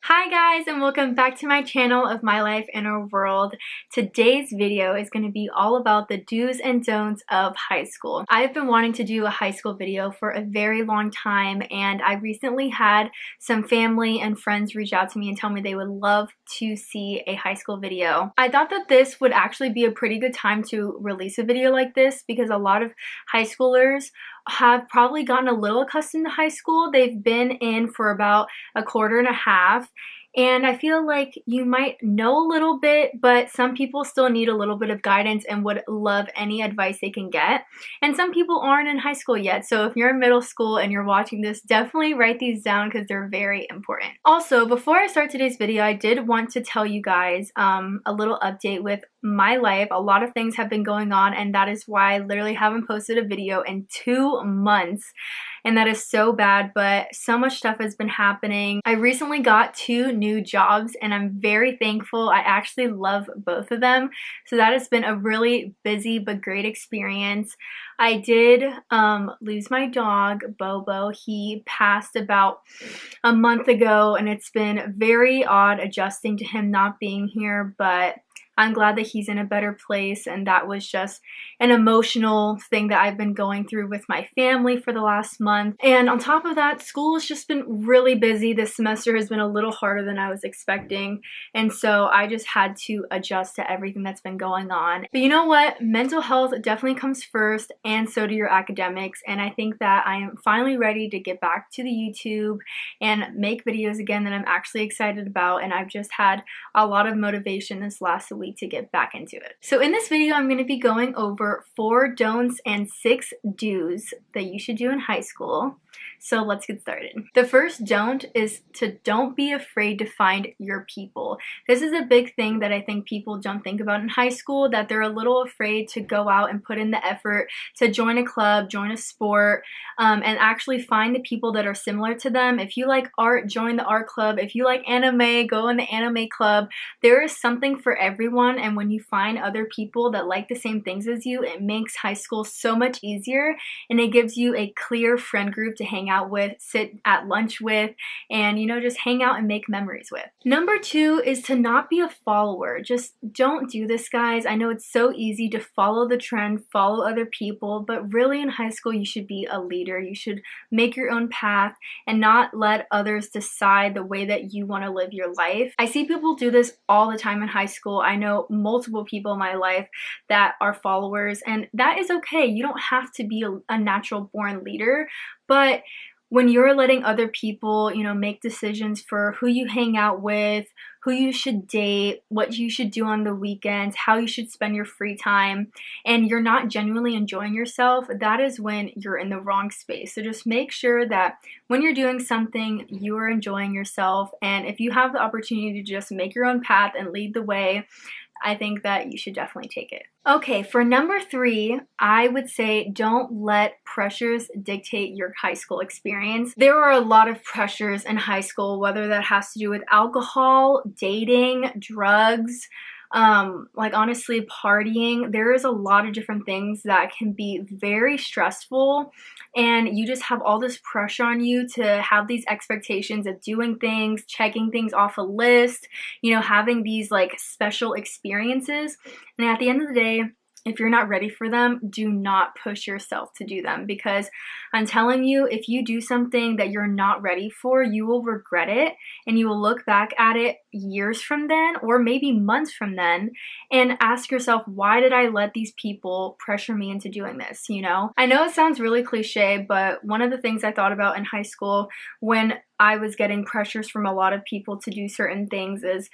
Hi guys, and welcome back to my channel of My Life in a World. Today's video is going to be all about the do's and don'ts of high school. I've been wanting to do a high school video for a very long time, and I recently had some family and friends reach out to me and tell me they would love to see a high school video. I thought that this would actually be a pretty good time to release a video like this because a lot of high schoolers have probably gotten a little accustomed to high school. They've been in for about a quarter and a half, and I feel like you might know a little bit, but some people still need a little bit of guidance and would love any advice they can get. And some people aren't in high school yet, so if you're in middle school and you're watching this, definitely write these down because they're very important. Also, before I start today's video, I did want to tell you guys a little update with my life. A lot of things have been going on, and that is why I literally haven't posted a video in 2 months. And that is so bad, but so much stuff has been happening. I recently got 2 new jobs and I'm very thankful. I actually love both of them. So that has been a really busy but great experience. I did lose my dog, Bobo. He passed about a month ago, and it's been very odd adjusting to him not being here, but I'm glad that he's in a better place, and that was just an emotional thing that I've been going through with my family for the last month. And on top of that, school has just been really busy. This semester has been a little harder than I was expecting, and so I just had to adjust to everything that's been going on. But you know what? Mental health definitely comes first, and so do your academics, and I think that I am finally ready to get back to the YouTube and make videos again that I'm actually excited about, and I've just had a lot of motivation this last week to get back into it. So in this video, I'm going to be going over 4 don'ts and 6 do's that you should do in high school. So let's get started. The first don't is to don't be afraid to find your people. This is a big thing that I think people don't think about in high school, that they're a little afraid to go out and put in the effort to join a club, join a sport, and actually find the people that are similar to them. If you like art, join the art club. If you like anime, go in the anime club. There is something for everyone, and when you find other people that like the same things as you, it makes high school so much easier, and it gives you a clear friend group to hang out with, sit at lunch with, and just hang out and make memories with. Number 2 is to not be a follower. Just don't do this, guys. I know it's so easy to follow the trend, follow other people, but really in high school you should be a leader. You should make your own path and not let others decide the way that you want to live your life. I see people do this all the time in high school. I know multiple people in my life that are followers, and that is okay. You don't have to be a natural born leader, but when you're letting other people, make decisions for who you hang out with, who you should date, what you should do on the weekends, how you should spend your free time, and you're not genuinely enjoying yourself, that is when you're in the wrong space. So just make sure that when you're doing something, you are enjoying yourself, and if you have the opportunity to just make your own path and lead the way, I think that you should definitely take it. Okay, for number 3, I would say don't let pressures dictate your high school experience. There are a lot of pressures in high school, whether that has to do with alcohol, dating, drugs, honestly partying. There is a lot of different things that can be very stressful, and you just have all this pressure on you to have these expectations of doing things, checking things off a list, having these special experiences. And at the end of the day, if you're not ready for them, do not push yourself to do them, because I'm telling you, if you do something that you're not ready for, you will regret it, and you will look back at it years from then, or maybe months from then, and ask yourself, why did I let these people pressure me into doing this? I know it sounds really cliche, but one of the things I thought about in high school when I was getting pressures from a lot of people to do certain things is,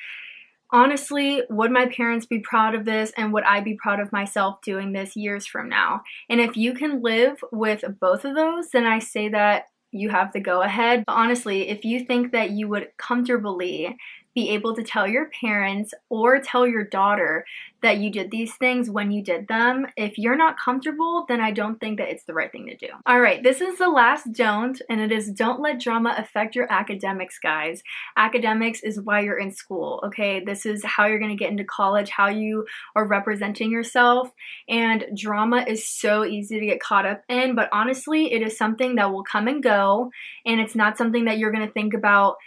honestly, would my parents be proud of this, and would I be proud of myself doing this years from now? And if you can live with both of those, then I say that you have the go ahead. But honestly, if you think that you would comfortably be able to tell your parents or tell your daughter that you did these things when you did them, if you're not comfortable, then I don't think that it's the right thing to do. All right, this is the last don't, and it is don't let drama affect your academics, guys. Academics is why you're in school, okay? This is how you're gonna get into college, how you are representing yourself, and drama is so easy to get caught up in, but honestly, it is something that will come and go, and it's not something that you're gonna think about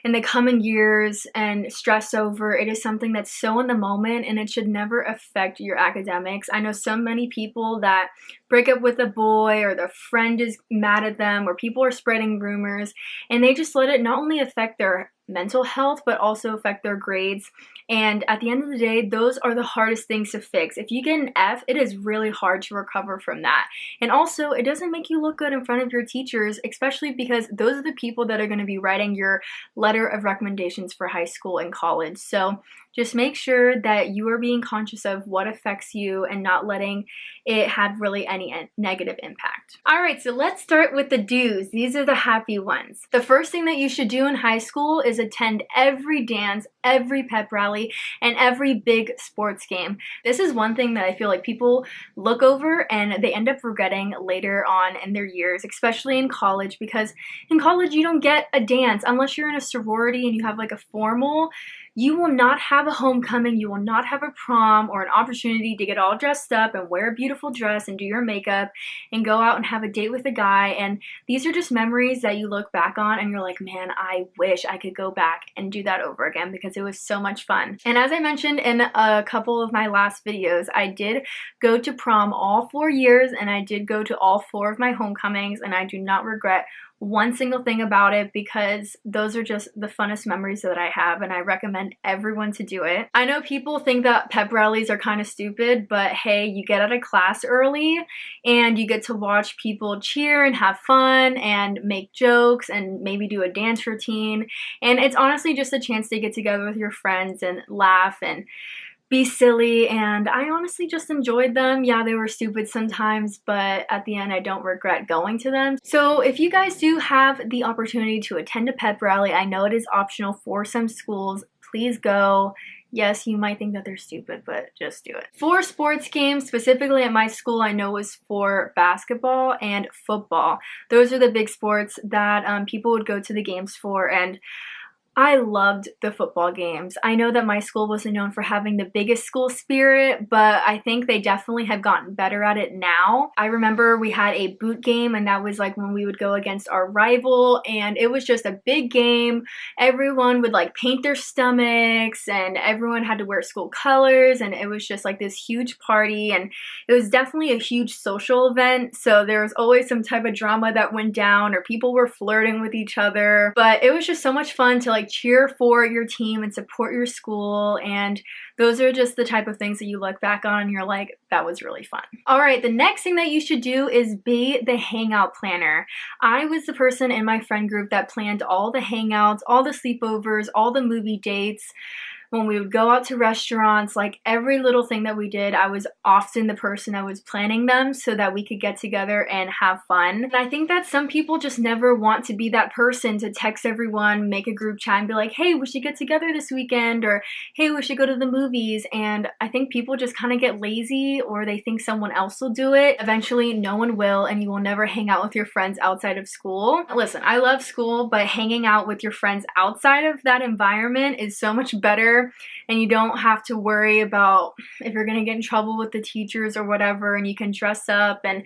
in the coming years and stress over, it is something that's so in the moment and it should never affect your academics. I know so many people that break up with a boy or their friend is mad at them or people are spreading rumors and they just let it not only affect their mental health but also affect their grades. And at the end of the day, those are the hardest things to fix. If you get an F, it is really hard to recover from that. And also, it doesn't make you look good in front of your teachers, especially because those are the people that are going to be writing your letter of recommendations for high school and college. So just make sure that you are being conscious of what affects you and not letting it have really any negative impact. All right, so let's start with the do's. These are the happy ones. The first thing that you should do in high school is attend every dance, every pep rally, and every big sports game. This is one thing that I feel like people look over and they end up regretting later on in their years, especially in college, because in college you don't get a dance unless you're in a sorority and you have like a formal. You will not have a homecoming, you will not have a prom or an opportunity to get all dressed up and wear a beautiful dress and do your makeup and go out and have a date with a guy. And these are just memories that you look back on and you're like, man, I wish I could go back and do that over again because it was so much fun. And as I mentioned in a couple of my last videos, I did go to prom all 4 years and I did go to all 4 of my homecomings, and I do not regret one single thing about it because those are just the funnest memories that I have, and I recommend everyone to do it. I know people think that pep rallies are kind of stupid, but hey, you get out of class early and you get to watch people cheer and have fun and make jokes and maybe do a dance routine, and it's honestly just a chance to get together with your friends and laugh and be silly, and I honestly just enjoyed them. Yeah, they were stupid sometimes, but at the end I don't regret going to them. So if you guys do have the opportunity to attend a pep rally, I know it is optional for some schools, please go. Yes, you might think that they're stupid, but just do it. For sports games, specifically at my school, I know was for basketball and football. Those are the big sports that people would go to the games for, and I loved the football games. I know that my school wasn't known for having the biggest school spirit, but I think they definitely have gotten better at it now. I remember we had a boot game, and that was like when we would go against our rival, and it was just a big game. Everyone would like paint their stomachs, and everyone had to wear school colors, and it was just like this huge party, and it was definitely a huge social event, so there was always some type of drama that went down, or people were flirting with each other, but it was just so much fun to like cheer for your team and support your school, and those are just the type of things that you look back on and you're like, that was really fun. All right, the next thing that you should do is be the Hangout Planner. I was the person in my friend group that planned all the hangouts, all the sleepovers, all the movie dates. When we would go out to restaurants, like every little thing that we did, I was often the person that was planning them so that we could get together and have fun. And I think that some people just never want to be that person to text everyone, make a group chat and be like, hey, we should get together this weekend, or hey, we should go to the movies. And I think people just kind of get lazy, or they think someone else will do it. Eventually, no one will, and you will never hang out with your friends outside of school. Listen, I love school, but hanging out with your friends outside of that environment is so much better. And you don't have to worry about if you're going to get in trouble with the teachers or whatever, and you can dress up and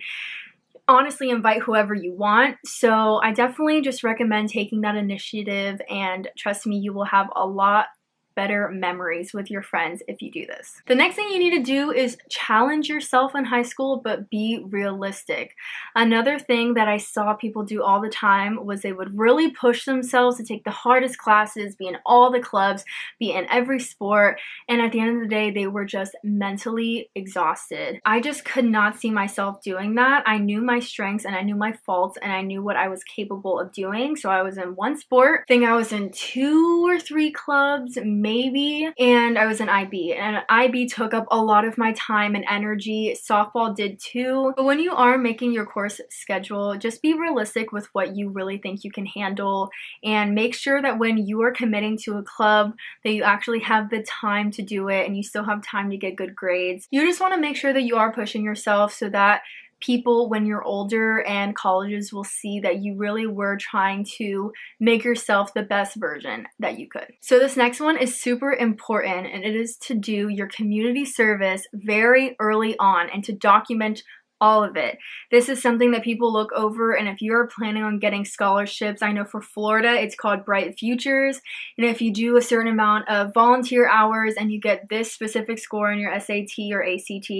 honestly invite whoever you want. So I definitely just recommend taking that initiative, and trust me, you will have a lot better memories with your friends if you do this. The next thing you need to do is challenge yourself in high school, but be realistic. Another thing that I saw people do all the time was they would really push themselves to take the hardest classes, be in all the clubs, be in every sport, and at the end of the day, they were just mentally exhausted. I just could not see myself doing that. I knew my strengths and I knew my faults and I knew what I was capable of doing. So I was in one sport. I think I was in 2 or 3 clubs, maybe, and I was in IB, and IB took up a lot of my time and energy. Softball did too. But when you are making your course schedule, just be realistic with what you really think you can handle, and make sure that when you are committing to a club that you actually have the time to do it and you still have time to get good grades. You just want to make sure that you are pushing yourself so that people, when you're older and colleges, will see that you really were trying to make yourself the best version that you could. So this next one is super important, and it is to do your community service very early on and to document all of it. This is something that people look over, and if you're planning on getting scholarships, I know for Florida it's called Bright Futures, and if you do a certain amount of volunteer hours and you get this specific score in your SAT or ACT,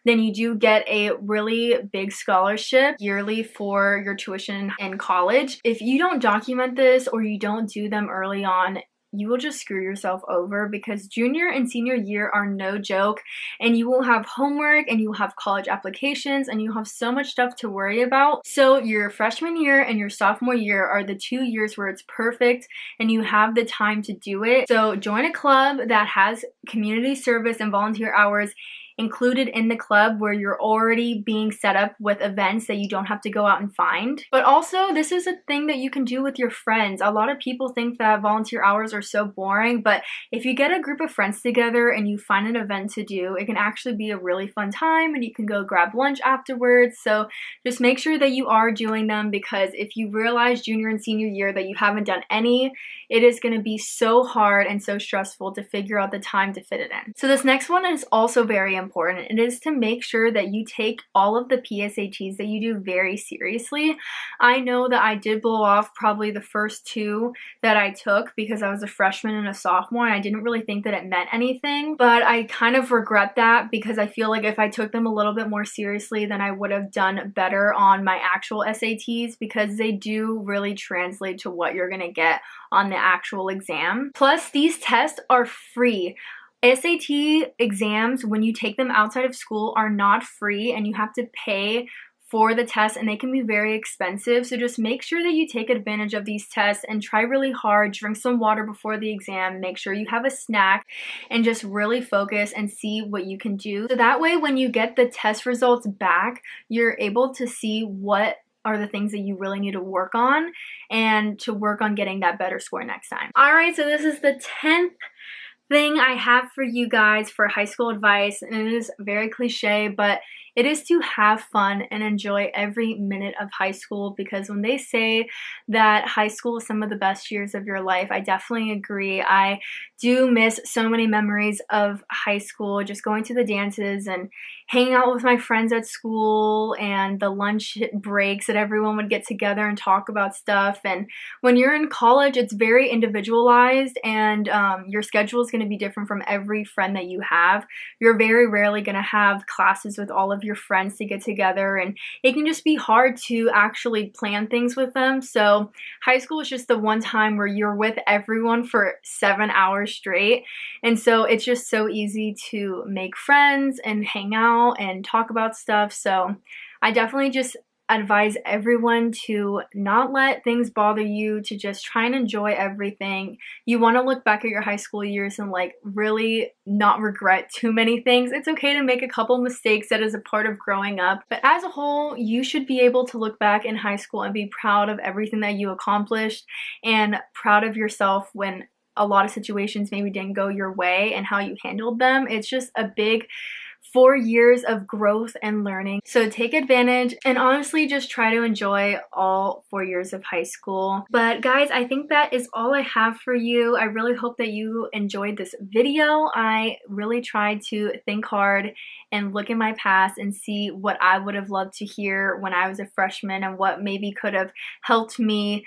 then you do get a really big scholarship yearly for your tuition in college. If you don't document this or you don't do them early on, you will just screw yourself over, because junior and senior year are no joke, and you will have homework and you will have college applications and you have so much stuff to worry about. So your freshman year and your sophomore year are the 2 years where it's perfect and you have the time to do it. So join a club that has community service and volunteer hours included in the club, where you're already being set up with events that you don't have to go out and find. But also, this is a thing that you can do with your friends. A lot of people think that volunteer hours are so boring, but if you get a group of friends together and you find an event to do, it can actually be a really fun time, and you can go grab lunch afterwards. So just make sure that you are doing them, because if you realize junior and senior year that you haven't done any, it is going to be so hard and so stressful to figure out the time to fit it in. So this next one is also very important. It is to make sure that you take all of the PSATs that you do very seriously. I know that I did blow off probably the first 2 that I took because I was a freshman and a sophomore, and I didn't really think that it meant anything, but I kind of regret that, because I feel like if I took them a little bit more seriously, then I would have done better on my actual SATs, because they do really translate to what you're gonna get on the actual exam. Plus, these tests are free. SAT exams, when you take them outside of school, are not free, and you have to pay for the tests, and they can be very expensive. So just make sure that you take advantage of these tests and try really hard. Drink some water before the exam, make sure you have a snack, and just really focus and see what you can do. So that way, when you get the test results back, you're able to see what are the things that you really need to work on, and to work on getting that better score next time. All right, so this is the 10th thing I have for you guys for high school advice, and it is very cliche, but it is to have fun and enjoy every minute of high school, because when they say that high school is some of the best years of your life, I definitely agree. I do miss so many memories of high school, just going to the dances and hanging out with my friends at school, and the lunch breaks that everyone would get together and talk about stuff. And when you're in college, it's very individualized, and your schedule is going to be different from every friend that you have. You're very rarely going to have classes with all of your friends to get together, and it can just be hard to actually plan things with them. So high school is just the one time where you're with everyone for 7 hours straight, and so it's just so easy to make friends and hang out and talk about stuff. So I definitely just advise everyone to not let things bother you, to just try and enjoy everything. You want to look back at your high school years and like really not regret too many things. It's okay to make a couple mistakes, that is a part of growing up, but as a whole, you should be able to look back in high school and be proud of everything that you accomplished, and proud of yourself when a lot of situations maybe didn't go your way and how you handled them. It's just a big 4 years of growth and learning. So take advantage, and honestly just try to enjoy all 4 years of high school. But guys, I think that is all I have for you. I really hope that you enjoyed this video. I really tried to think hard and look in my past and see what I would have loved to hear when I was a freshman, and what maybe could have helped me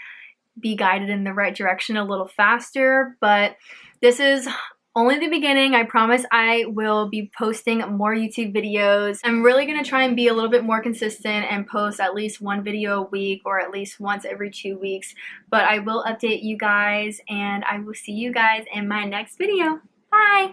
be guided in the right direction a little faster. But this is only the beginning. I promise I will be posting more YouTube videos. I'm really going to try and be a little bit more consistent and post at least 1 video a week, or at least once every 2 weeks. But I will update you guys, and I will see you guys in my next video. Bye!